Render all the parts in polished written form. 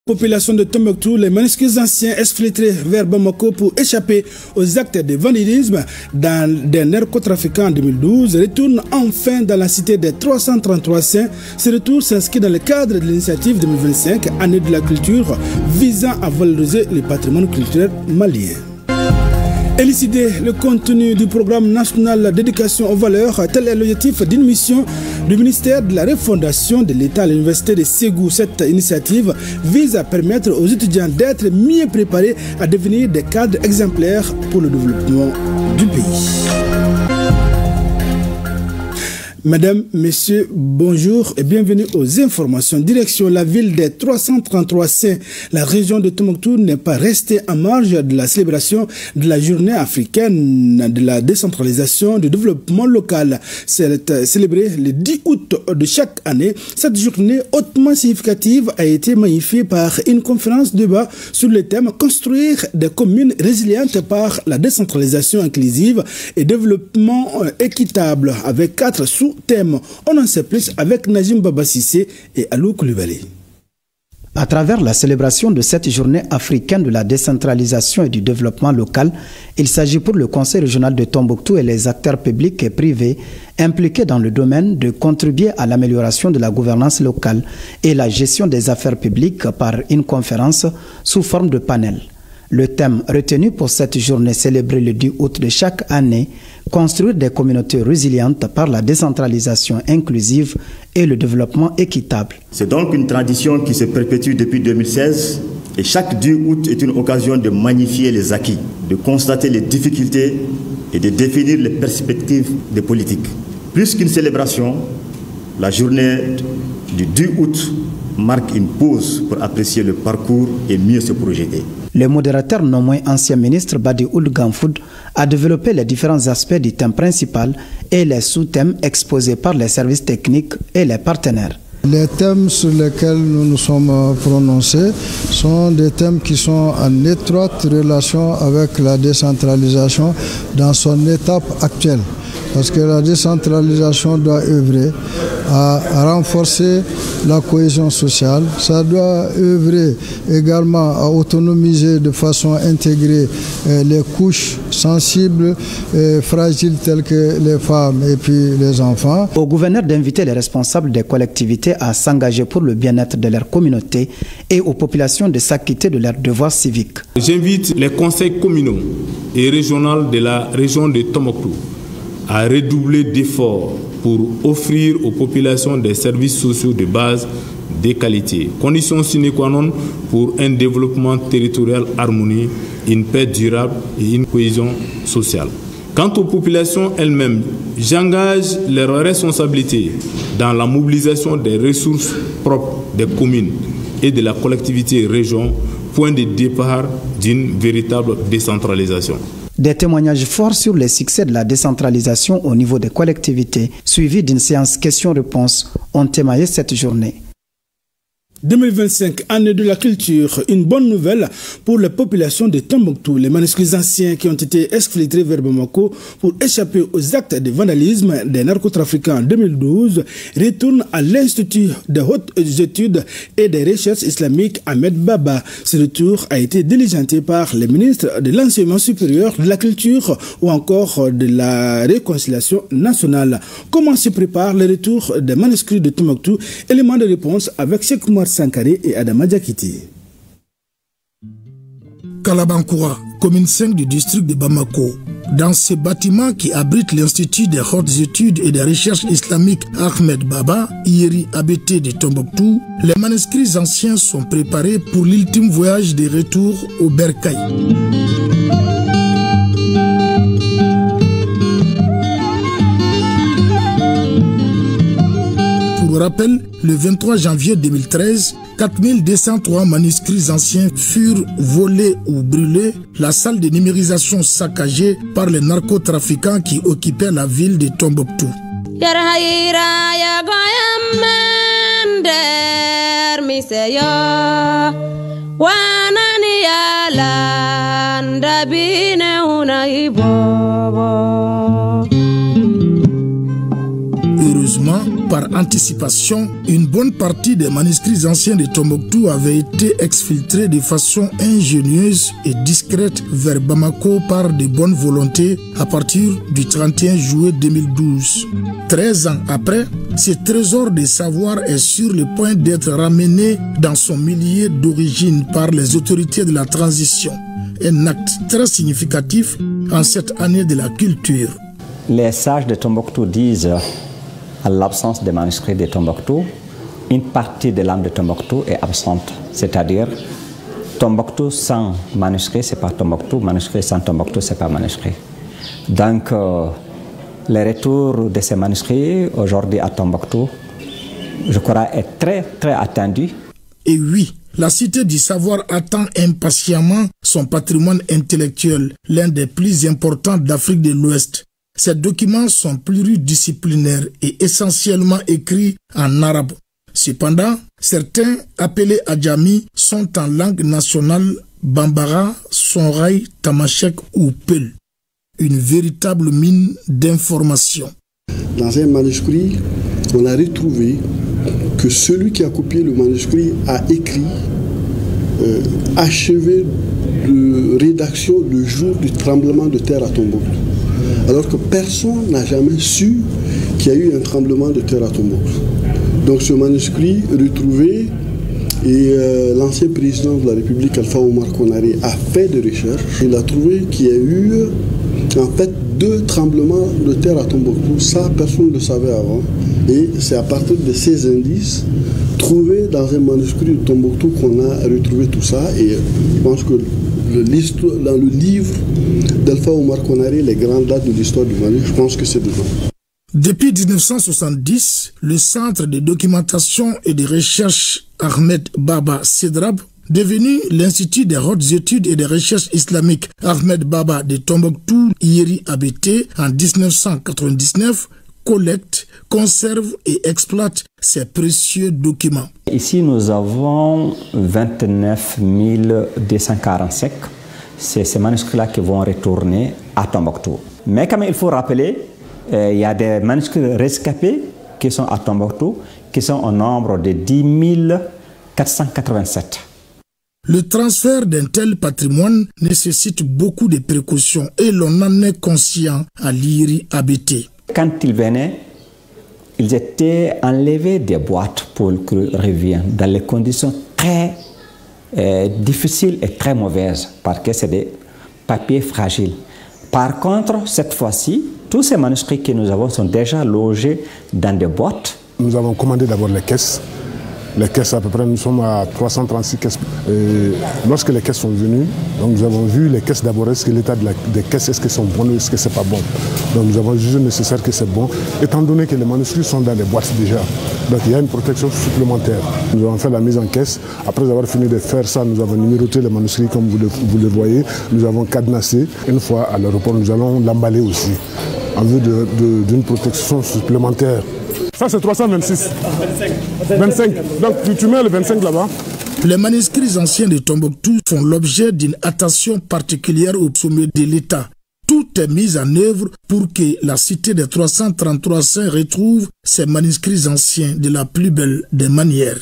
Population de Tombouctou, les manuscrits anciens exfiltrés vers Bamako pour échapper aux actes de vandalisme des narcotrafiquants en 2012 retournent enfin dans la cité des 333 saints. Ce retour s'inscrit dans le cadre de l'initiative 2025, année de la culture, visant à valoriser le patrimoine culturel malien. Élucider le contenu du programme national d'éducation aux valeurs, tel est l'objectif d'une mission du ministère de la refondation de l'État à l'université de Ségou. Cette initiative vise à permettre aux étudiants d'être mieux préparés à devenir des cadres exemplaires pour le développement du pays. Mesdames, Messieurs, bonjour et bienvenue aux informations. Direction la ville des 333 saints. La région de Tombouctou n'est pas restée en marge de la célébration de la journée africaine de la décentralisation du développement local. C'est célébrée le 10 août de chaque année. Cette journée hautement significative a été magnifiée par une conférence débat sur le thème « Construire des communes résilientes par la décentralisation inclusive et développement équitable » avec 4 sous-thèmes. On en sait plus avec Najim Baba Sissé et Alou Koulibaly. À travers la célébration de cette journée africaine de la décentralisation et du développement local, il s'agit pour le Conseil régional de Tombouctou et les acteurs publics et privés impliqués dans le domaine de contribuer à l'amélioration de la gouvernance locale et la gestion des affaires publiques par une conférence sous forme de panel. Le thème retenu pour cette journée célébrée le 10 août de chaque année, construire des communautés résilientes par la décentralisation inclusive et le développement équitable. C'est donc une tradition qui se perpétue depuis 2016 et chaque 10 août est une occasion de magnifier les acquis, de constater les difficultés et de définir les perspectives des politiques. Plus qu'une célébration, la journée du 10 août marque une pause pour apprécier le parcours et mieux se projeter. Le modérateur non moins ancien ministre Badi Ould Gamfoud a développé les différents aspects du thème principal et les sous-thèmes exposés par les services techniques et les partenaires. Les thèmes sur lesquels nous nous sommes prononcés sont des thèmes qui sont en étroite relation avec la décentralisation dans son étape actuelle. Parce que la décentralisation doit œuvrer à renforcer la cohésion sociale. Ça doit œuvrer également à autonomiser de façon intégrée les couches sensibles et fragiles telles que les femmes et puis les enfants. Au gouverneur d'inviter les responsables des collectivités à s'engager pour le bien-être de leur communauté et aux populations de s'acquitter de leurs devoirs civiques. J'invite les conseils communaux et régionaux de la région de Tombouctou à redoubler d'efforts pour offrir aux populations des services sociaux de base de qualité, condition sine qua non pour un développement territorial harmonieux, une paix durable et une cohésion sociale. Quant aux populations elles-mêmes, j'engage leurs responsabilités dans la mobilisation des ressources propres des communes et de la collectivité région, point de départ d'une véritable décentralisation. Des témoignages forts sur les succès de la décentralisation au niveau des collectivités, suivis d'une séance questions-réponses, ont émaillé cette journée. 2025, année de la culture, une bonne nouvelle pour la population de Tombouctou. Les manuscrits anciens qui ont été exfiltrés vers Bamako pour échapper aux actes de vandalisme des narcotrafiquants en 2012 retournent à l'Institut de hautes études et des recherches islamiques Ahmed Baba. Ce retour a été diligenté par les ministres de l'enseignement supérieur, de la culture ou encore de la réconciliation nationale. Comment se prépare le retour des manuscrits de Tombouctou? Élément de réponse avec Cheikh Oumar Sankaré et Adama Diakité. Kalabankoura, commune 5 du district de Bamako. Dans ce bâtiment qui abrite l'Institut des hautes études et des recherches islamiques Ahmed Baba, Yeri ABT de Tombouctou, les manuscrits anciens sont préparés pour l'ultime voyage de retour au Bercail. Pour rappel, le 23 janvier 2013, 4203 manuscrits anciens furent volés ou brûlés, la salle de numérisation saccagée par les narcotrafiquants qui occupaient la ville de Tombouctou. Heureusement, Par anticipation, une bonne partie des manuscrits anciens de Tombouctou avaient été exfiltrés de façon ingénieuse et discrète vers Bamako par de bonnes volontés à partir du 31 juillet 2012. 13 ans après, ce trésor de savoir est sur le point d'être ramené dans son milieu d'origine par les autorités de la transition. Un acte très significatif en cette année de la culture. Les sages de Tombouctou disent, à l'absence des manuscrits de Tombouctou, une partie de l'âme de Tombouctou est absente. C'est-à-dire, Tombouctou sans manuscrit, c'est pas Tombouctou, manuscrit sans Tombouctou, c'est pas manuscrit. Donc, le retour de ces manuscrits aujourd'hui à Tombouctou, je crois, est très attendu. Et oui, la Cité du Savoir attend impatiemment son patrimoine intellectuel, l'un des plus importants d'Afrique de l'Ouest. Ces documents sont pluridisciplinaires et essentiellement écrits en arabe. Cependant, certains appelés Adjami sont en langue nationale Bambara, Songhai, Tamashek ou Peul. Une véritable mine d'informations. Dans un manuscrit, on a retrouvé que celui qui a copié le manuscrit a écrit, achevé de rédaction le jour du tremblement de terre à Tombouctou. Alors que personne n'a jamais su qu'il y a eu un tremblement de terre à Tombouctou. Donc ce manuscrit retrouvé, et l'ancien président de la République, Alpha Omar Konaré, a fait des recherches. Il a trouvé qu'il y a eu en fait 2 tremblements de terre à Tombouctou. Ça, personne ne le savait avant. Et c'est à partir de ces indices trouvés dans un manuscrit de Tombouctou qu'on a retrouvé tout ça. Et je pense que dans le livre d'Alpha Omar Konaré, les grandes dates de l'histoire du Mali, je pense que c'est dedans. Depuis 1970, le Centre de documentation et de recherche Ahmed Baba Sedrab, devenu l'Institut des hautes études et des recherches islamiques Ahmed Baba de Tombouctou, Yeri Abité, en 1999, collecte, conserve et exploite ces précieux documents. Ici, nous avons 29 245. C'est ces manuscrits-là qui vont retourner à Tombouctou. Mais comme il faut rappeler, il y a des manuscrits rescapés qui sont à Tombouctou, qui sont au nombre de 10 487. Le transfert d'un tel patrimoine nécessite beaucoup de précautions et l'on en est conscient à l'Yeri Abité. Quand ils venaient, ils étaient enlevés des boîtes pour qu'ils reviennent dans les conditions très difficiles et très mauvaises parce que c'est des papiers fragiles. Par contre, cette fois-ci, tous ces manuscrits que nous avons sont déjà logés dans des boîtes. Nous avons commandé d'abord les caisses. Les caisses, à peu près, nous sommes à 336 caisses. Lorsque les caisses sont venues, donc nous avons vu les caisses d'abord, est-ce que l'état des caisses, est-ce qu'elles sont bonnes ou est-ce que c'est pas bon. Donc nous avons jugé nécessaire que c'est bon, étant donné que les manuscrits sont dans les boîtes déjà. Donc il y a une protection supplémentaire. Nous avons fait la mise en caisse. Après avoir fini de faire ça, nous avons numéroté les manuscrits comme vous le voyez. Nous avons cadenassé. Une fois à l'aéroport, nous allons l'emballer aussi, en vue d'une protection supplémentaire. Ça, c'est 326. 25. Donc, tu mets le 25 là-bas. Les manuscrits anciens de Tombouctou font l'objet d'une attention particulière au sommet de l'État. Tout est mis en œuvre pour que la cité des 333 saints retrouve ses manuscrits anciens de la plus belle des manières.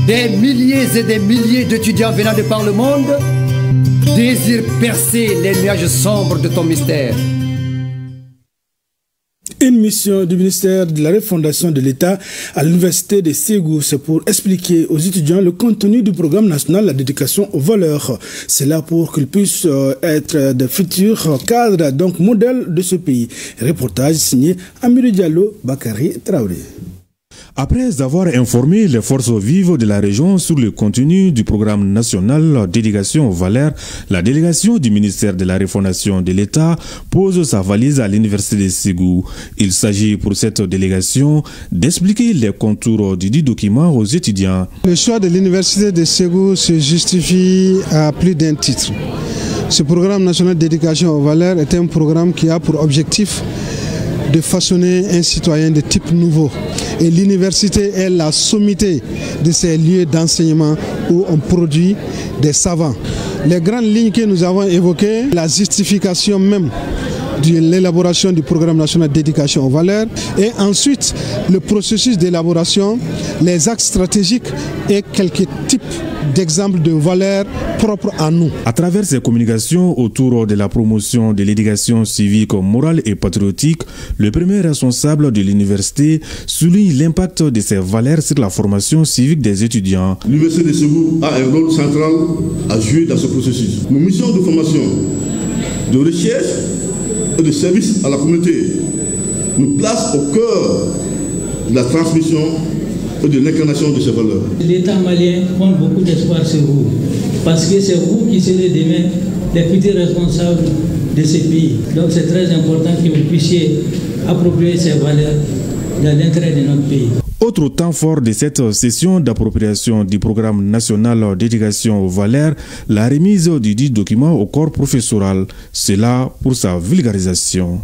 Des milliers et des milliers d'étudiants venant de par le monde désirent percer les nuages sombres de ton mystère. Une mission du ministère de la refondation de l'État à l'université de Ségou, c'est pour expliquer aux étudiants le contenu du programme national de dédication aux valeurs. C'est là pour qu'ils puissent être de futurs cadres, donc modèles de ce pays. Reportage signé Amirou Diallo, Bakary Traoré. Après avoir informé les forces vives de la région sur le contenu du programme national d'éducation aux valeurs, la délégation du ministère de la refondation de l'État pose sa valise à l'université de Ségou. Il s'agit pour cette délégation d'expliquer les contours du dit document aux étudiants. Le choix de l'université de Ségou se justifie à plus d'un titre. Ce programme national d'éducation aux valeurs est un programme qui a pour objectif de façonner un citoyen de type nouveau. Et l'université est la sommité de ces lieux d'enseignement où on produit des savants. Les grandes lignes que nous avons évoquées, la justification même de l'élaboration du programme national d'éducation aux valeurs et ensuite le processus d'élaboration, les axes stratégiques et quelques types d'exemples de valeurs propres à nous. À travers ces communications autour de la promotion de l'éducation civique, morale et patriotique, le premier responsable de l'université souligne l'impact de ces valeurs sur la formation civique des étudiants. L'université de Ségou a un rôle central à jouer dans ce processus. Nos missions de formation, de recherche et de service à la communauté nous placent au cœur de la transmission et de l'incarnation de ces valeurs. L'État malien compte beaucoup d'espoir sur vous, parce que c'est vous qui serez demain les futurs responsables de ce pays. Donc c'est très important que vous puissiez approprier ces valeurs dans l'intérêt de notre pays. Autre temps fort de cette session d'appropriation du programme national d'éducation aux valeurs, la remise du dit document au corps professoral, cela pour sa vulgarisation.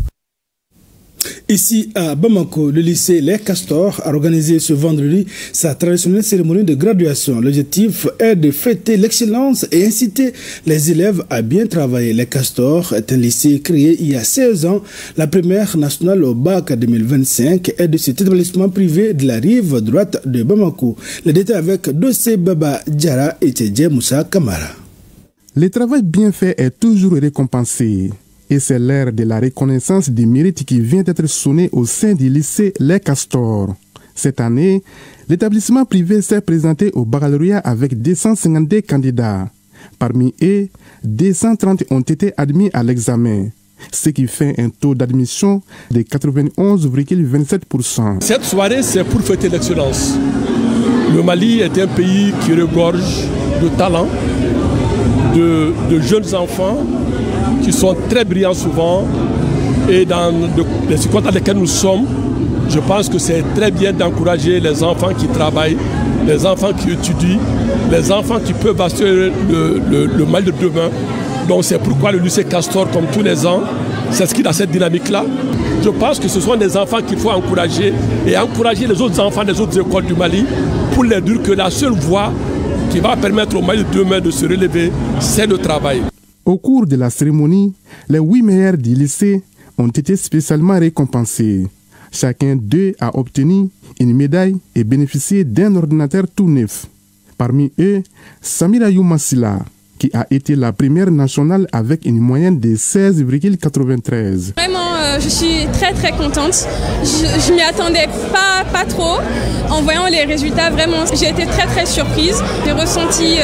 Ici à Bamako, le lycée Les Castors a organisé ce vendredi sa traditionnelle cérémonie de graduation. L'objectif est de fêter l'excellence et inciter les élèves à bien travailler. Les Castors est un lycée créé il y a 16 ans. La première nationale au bac 2025 est de cet établissement privé de la rive droite de Bamako. Le détail avec Dossé Baba Diara et Tedje Moussa Kamara. Le travail bien fait est toujours récompensé. Et c'est l'ère de la reconnaissance des mérites qui vient d'être sonnée au sein du lycée Les Castors. Cette année, l'établissement privé s'est présenté au baccalauréat avec 252 candidats. Parmi eux, 230 ont été admis à l'examen, ce qui fait un taux d'admission de 91,27%. Cette soirée, c'est pour fêter l'excellence. Le Mali est un pays qui regorge de talents, de jeunes enfants, qui sont très brillants souvent, et dans les circonstances dans lesquelles nous sommes, je pense que c'est très bien d'encourager les enfants qui travaillent, les enfants qui étudient, les enfants qui peuvent assurer le Mali de demain. Donc c'est pourquoi le lycée Castor, comme tous les ans, s'inscrit dans cette dynamique-là. Je pense que ce sont des enfants qu'il faut encourager et encourager les autres enfants des autres écoles du Mali pour leur dire que la seule voie qui va permettre au Mali de demain de se relever, c'est le travail. Au cours de la cérémonie, les 8 meilleurs du lycée ont été spécialement récompensés. Chacun d'eux a obtenu une médaille et bénéficié d'un ordinateur tout neuf. Parmi eux, Samira Youmassila, qui a été la première nationale avec une moyenne de 16,93. Vraiment, je suis très contente. Je ne m'y attendais pas trop. En voyant les résultats, vraiment, j'ai été très surprise. J'ai ressenti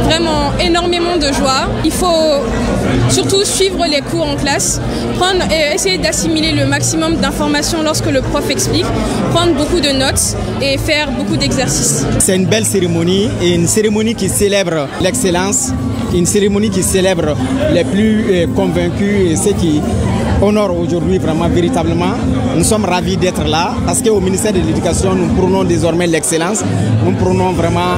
vraiment énormément de joie. Il faut surtout suivre les cours en classe, prendre et essayer d'assimiler le maximum d'informations lorsque le prof explique, prendre beaucoup de notes et faire beaucoup d'exercices. C'est une belle cérémonie et une cérémonie qui célèbre l'excellence, une cérémonie qui célèbre les plus convaincus et ceux qui honorent aujourd'hui vraiment véritablement. Nous sommes ravis d'être là parce qu'au ministère de l'Éducation, nous prônons désormais l'excellence, nous prônons vraiment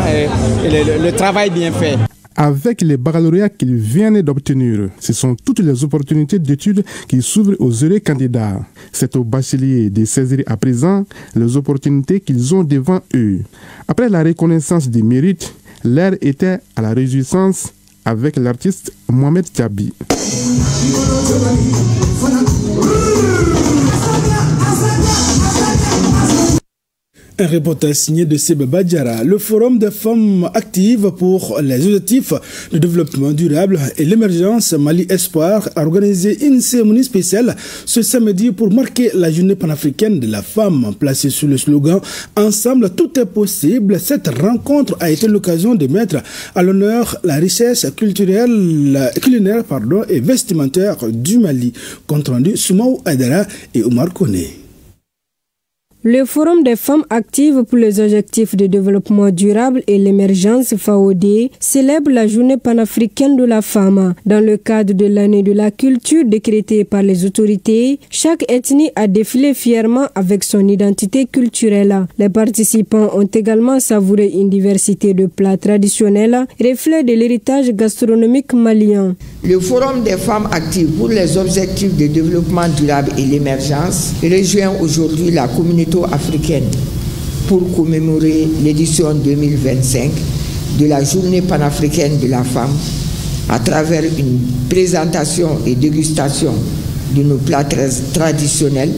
le travail bien fait. Avec les baccalauréats qu'ils viennent d'obtenir, ce sont toutes les opportunités d'études qui s'ouvrent aux heureux candidats. C'est aux bacheliers de saisir à présent les opportunités qu'ils ont devant eux. Après la reconnaissance des mérites, l'heure était à la réjouissance avec l'artiste Mohamed Tchabi. Un reportage signé de Sebaba Diara. Le Forum des femmes actives pour les objectifs de développement durable et l'émergence Mali Espoir a organisé une cérémonie spéciale ce samedi pour marquer la journée panafricaine de la femme, placée sous le slogan « Ensemble, tout est possible ». Cette rencontre a été l'occasion de mettre à l'honneur la richesse culinaire et vestimentaire du Mali. Compte rendu Soumaou Aydara et Omar Koné. Le Forum des femmes actives pour les objectifs de développement durable et l'émergence FAOD célèbre la journée panafricaine de la femme. Dans le cadre de l'année de la culture décrétée par les autorités, chaque ethnie a défilé fièrement avec son identité culturelle. Les participants ont également savouré une diversité de plats traditionnels, reflet de l'héritage gastronomique malien. Le Forum des femmes actives pour les objectifs de développement durable et l'émergence rejoint aujourd'hui la communauté africaine pour commémorer l'édition 2025 de la journée panafricaine de la femme à travers une présentation et dégustation de nos plats traditionnels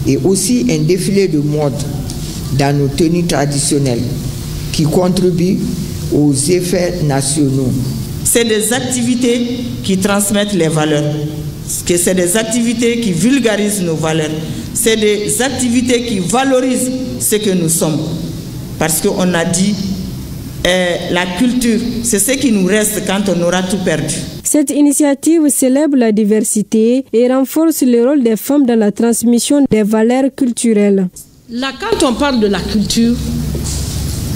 et aussi un défilé de mode dans nos tenues traditionnelles qui contribuent aux effets nationaux. C'est des activités qui transmettent les valeurs, c'est des activités qui vulgarisent nos valeurs, c'est des activités qui valorisent ce que nous sommes. Parce qu'on a dit, la culture, c'est ce qui nous reste quand on aura tout perdu. Cette initiative célèbre la diversité et renforce le rôle des femmes dans la transmission des valeurs culturelles. Là, quand on parle de la culture,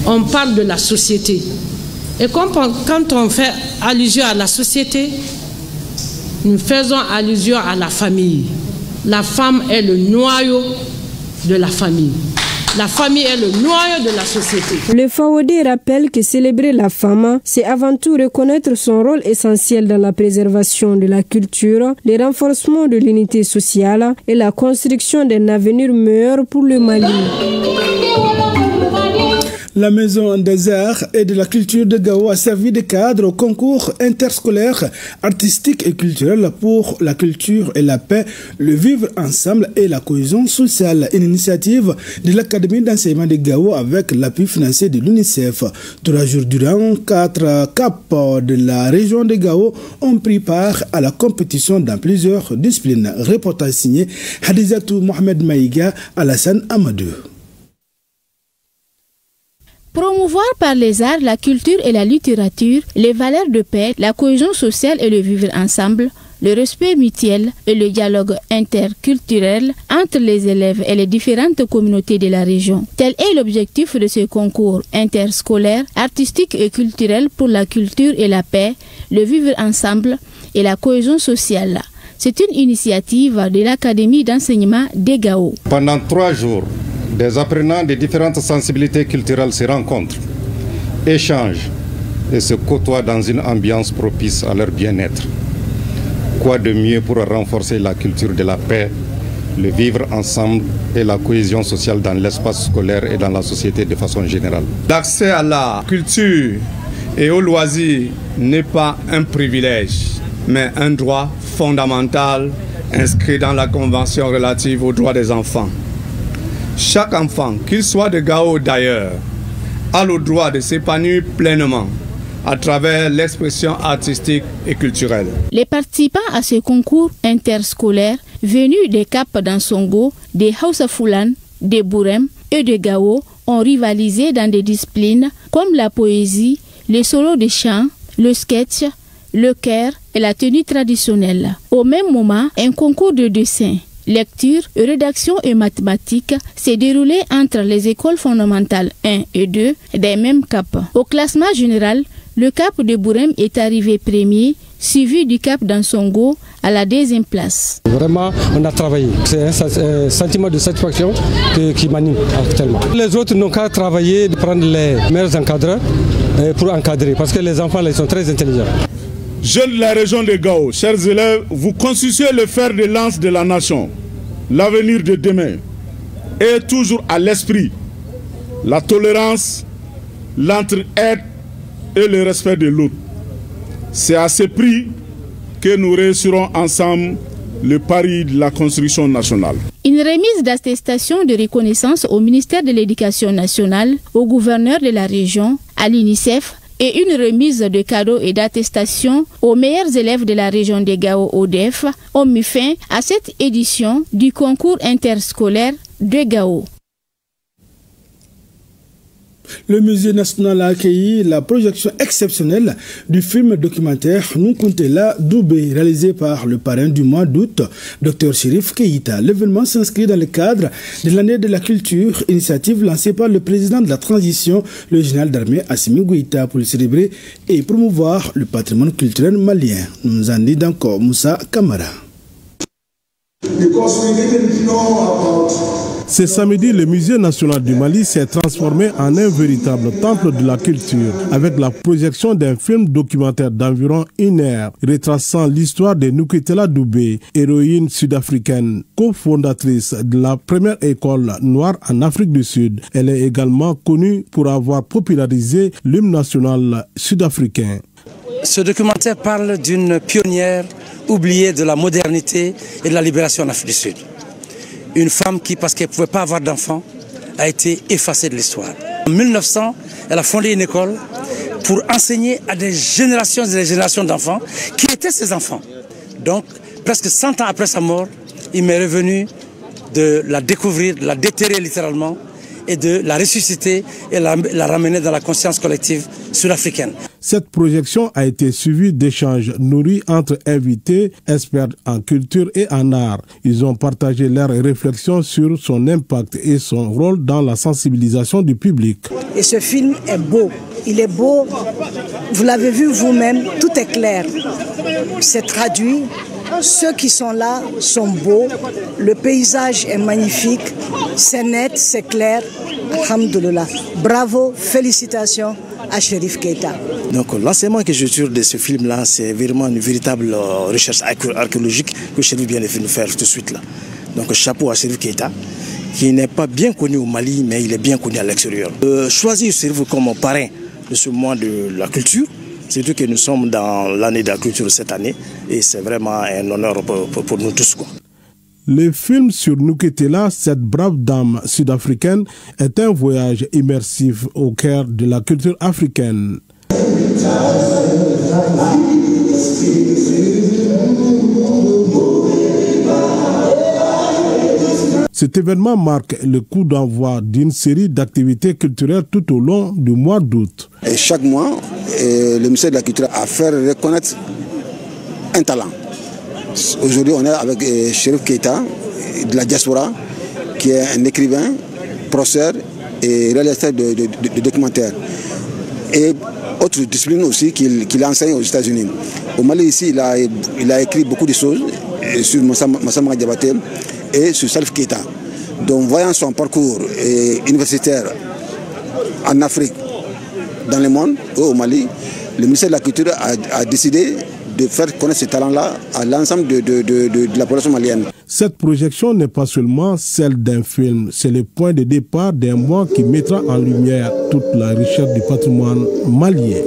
on parle de la société. Et quand on fait allusion à la société, nous faisons allusion à la famille. La femme est le noyau de la famille. La famille est le noyau de la société. Le FAOD rappelle que célébrer la femme, c'est avant tout reconnaître son rôle essentiel dans la préservation de la culture, le renforcement de l'unité sociale et la construction d'un avenir meilleur pour le Mali. La Maison des Arts et de la Culture de Gao a servi de cadre au concours interscolaire, artistique et culturel pour la culture et la paix, le vivre ensemble et la cohésion sociale. Une initiative de l'Académie d'enseignement de Gao avec l'appui financier de l'UNICEF. 3 jours durant, 4 caps de la région de Gao ont pris part à la compétition dans plusieurs disciplines. Reportage signé Hadizatou Mohamed Maïga, Alassane Amadou. Promouvoir par les arts, la culture et la littérature, les valeurs de paix, la cohésion sociale et le vivre ensemble, le respect mutuel et le dialogue interculturel entre les élèves et les différentes communautés de la région. Tel est l'objectif de ce concours interscolaire, artistique et culturel pour la culture et la paix, le vivre ensemble et la cohésion sociale. C'est une initiative de l'Académie d'enseignement de Gao. Pendant 3 jours, des apprenants de différentes sensibilités culturelles se rencontrent, échangent et se côtoient dans une ambiance propice à leur bien-être. Quoi de mieux pour renforcer la culture de la paix, le vivre ensemble et la cohésion sociale dans l'espace scolaire et dans la société de façon générale. L'accès à la culture et au loisir n'est pas un privilège, mais un droit fondamental inscrit dans la Convention relative aux droits des enfants. Chaque enfant, qu'il soit de Gao ou d'ailleurs, a le droit de s'épanouir pleinement à travers l'expression artistique et culturelle. Les participants à ce concours interscolaire venus des Caps d'Ansongo, des Hausa Fulan, des Bourem et de Gao ont rivalisé dans des disciplines comme la poésie, les solos de chant, le sketch, le chœur et la tenue traditionnelle. Au même moment, un concours de dessin, lecture, rédaction et mathématiques s'est déroulé entre les écoles fondamentales 1 et 2 des mêmes Caps. Au classement général, le Cap de Bourem est arrivé premier, suivi du Cap d'Ansongo à la 2e place. Vraiment, on a travaillé. C'est un sentiment de satisfaction qui m'anime actuellement. Les autres n'ont qu'à travailler, de prendre les meilleurs encadreurs pour encadrer, parce que les enfants là, ils sont très intelligents. Jeunes de la région de Gao, chers élèves, vous constituez le fer de lance de la nation. L'avenir de demain est toujours à l'esprit. La tolérance, l'entraide et le respect de l'autre. C'est à ce prix que nous réussirons ensemble le pari de la construction nationale. Une remise d'attestation de reconnaissance au ministère de l'Éducation nationale, au gouverneur de la région, à l'UNICEF, et une remise de cadeaux et d'attestations aux meilleurs élèves de la région de Gao ODEF ont mis fin à cette édition du concours interscolaire de Gao. Le musée national a accueilli la projection exceptionnelle du film documentaire Nkuntela Doubé, réalisé par le parrain du mois d'août, Dr Chérif Keïta. L'événement s'inscrit dans le cadre de l'année de la culture, initiative lancée par le président de la transition, le général d'armée Assimi Goïta, pour célébrer et promouvoir le patrimoine culturel malien. Nous en dit encore Moussa Kamara. Ce samedi, le musée national du Mali s'est transformé en un véritable temple de la culture, avec la projection d'un film documentaire d'environ 1 heure, retraçant l'histoire de Nkuntela Doubé, héroïne sud-africaine, cofondatrice de la première école noire en Afrique du Sud. Elle est également connue pour avoir popularisé l'hymne national sud-africain. Ce documentaire parle d'une pionnière oubliée de la modernité et de la libération en Afrique du Sud. Une femme qui, parce qu'elle ne pouvait pas avoir d'enfants, a été effacée de l'histoire. En 1900, elle a fondé une école pour enseigner à des générations et des générations d'enfants qui étaient ses enfants. Donc, presque 100 ans après sa mort, il m'est revenu de la découvrir, de la déterrer littéralement et de la ressusciter et la ramener dans la conscience collective sud-africaine. Cette projection a été suivie d'échanges nourris entre invités, experts en culture et en art. Ils ont partagé leurs réflexions sur son impact et son rôle dans la sensibilisation du public. Et ce film est beau. Il est beau, vous l'avez vu vous-même, tout est clair. C'est traduit, ceux qui sont là sont beaux, le paysage est magnifique, c'est net, c'est clair. Alhamdoulilah. Bravo, félicitations à Chérif Keita. Donc l'enseignement que je tire de ce film-là, c'est vraiment une véritable recherche archéologique que Chérif vient de nous faire tout de suite là. Donc chapeau à Chérif Keita, qui n'est pas bien connu au Mali, mais il est bien connu à l'extérieur. Choisir Chérif comme parrain de ce mois de la culture, surtout que nous sommes dans l'année de la culture cette année, et c'est vraiment un honneur pour nous tous, quoi. Le film sur Nuketela, cette brave dame sud-africaine, est un voyage immersif au cœur de la culture africaine. Cet événement marque le coup d'envoi d'une série d'activités culturelles tout au long du mois d'août. Chaque mois, le ministère de la Culture a fait reconnaître un talent. Aujourd'hui, on est avec Chérif Keita de la diaspora, qui est un écrivain, professeur et réalisateur de documentaires. Et autre discipline aussi qu'il enseigne aux États-Unis. Au Mali, ici, il a écrit beaucoup de choses sur Massama Diabaté et sur Salif Keita. Donc, voyant son parcours universitaire en Afrique, dans le monde, au Mali, le ministère de la Culture a décidé de faire connaître ce talent-là à l'ensemble de la population malienne. Cette projection n'est pas seulement celle d'un film, c'est le point de départ d'un mois qui mettra en lumière toute la richesse du patrimoine malien.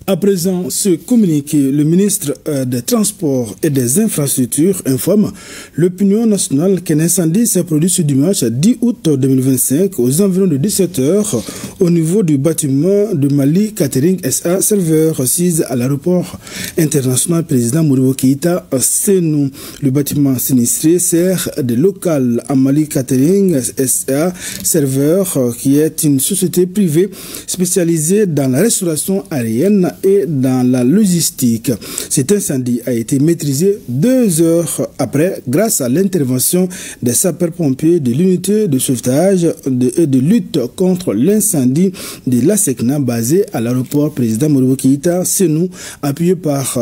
À présent, ce communiqué, le ministre des Transports et des Infrastructures informe l'opinion nationale qu'un incendie s'est produit ce dimanche 10 août 2025 aux environs de 17 h au niveau du bâtiment de Mali Catering SA, serveur assise à l'aéroport international président Modibo Keïta Sénou. Le bâtiment sinistré sert de local à Mali Catering SA, serveur qui est une société privée spécialisée dans la restauration aérienne et dans la logistique. Cet incendie a été maîtrisé 2 heures après grâce à l'intervention des sapeurs-pompiers de l'unité de sauvetage et de lutte contre l'incendie de l'ASECNA basée à l'aéroport président Modibo Keïta Sénou, appuyé par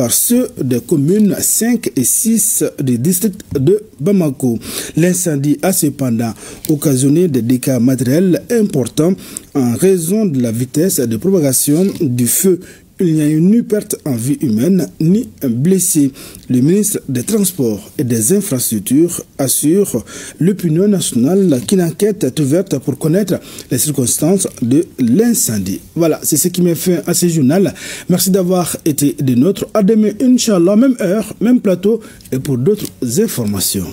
ceux des communes 5 et 6 du district de Bamako. L'incendie a cependant occasionné des dégâts matériels importants en raison de la vitesse de propagation du feu. Il n'y a eu ni perte en vie humaine ni blessé. Le ministre des Transports et des Infrastructures assure l'opinion nationale qu'une enquête est ouverte pour connaître les circonstances de l'incendie. Voilà, c'est ce qui met fin à ce journal. Merci d'avoir été des nôtres. À demain, Inch'Allah, même heure, même plateau et pour d'autres informations.